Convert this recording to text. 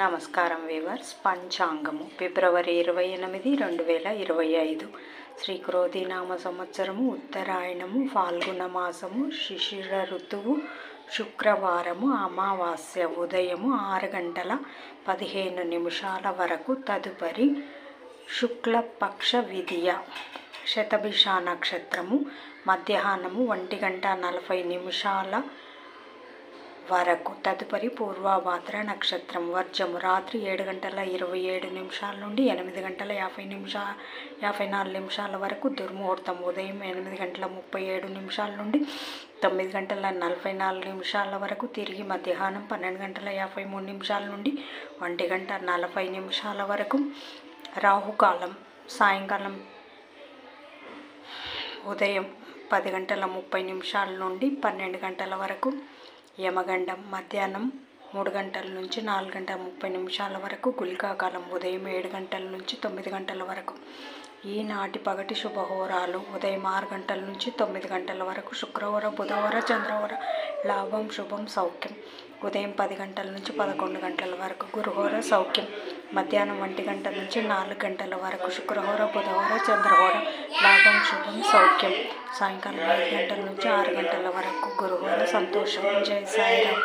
నమస్కారం వీవర్స్. పంచాంగము ఫిబ్రవరి 28, 2025 శ్రీ క్రోధినామ సంవత్సరము, ఉత్తరాయణము, ఫాల్గుణ మాసము, శిశిర ఋతువు, శుక్రవారము, అమావాస్య ఉదయము 6:15 వరకు. తదుపరి శుక్లపక్ష విధియ. శతభిష నక్షత్రము మధ్యాహ్నము 1:40 వరకు. తదుపరి పూర్వభాద్ర నక్షత్రం వర్జము రాత్రి 7:27 నుండి 8:54 వరకు. దుర్ముహూర్తం ఉదయం 8:37 నుండి 9:44 వరకు. తిరిగి మధ్యాహ్నం 12:53 నుండి 1:40 వరకు. రాహుకాలం సాయంకాలం ఉదయం 10:30 నుండి 12 గంటల వరకు. యమగండం మధ్యాహ్నం 3 గంటల నుంచి 4:30 వరకు. గుళికాకాలం ఉదయం 7 గంటల నుంచి 9 గంటల వరకు. ఈనాటి పగటి శుభహోరాలు ఉదయం 6 గంటల నుంచి 9 గంటల వరకు. శుక్రవార, బుధవార, చంద్రవార లాభం, శుభం, సౌఖ్యం ఉదయం 10 గంటల నుంచి 11 గంటల వరకు. గురుహోర సౌఖ్యం మధ్యాహ్నం 1 గంట నుంచి 4 గంటల వరకు. శుక్రహోర, బుధవార, చంద్రహోర లాభం, శుభం, సౌఖ్యం సాయంకాలం 5 గంటల నుంచి 6 గంటల వరకు. గురుహోర సంతోషం. జై సాయిరామ్.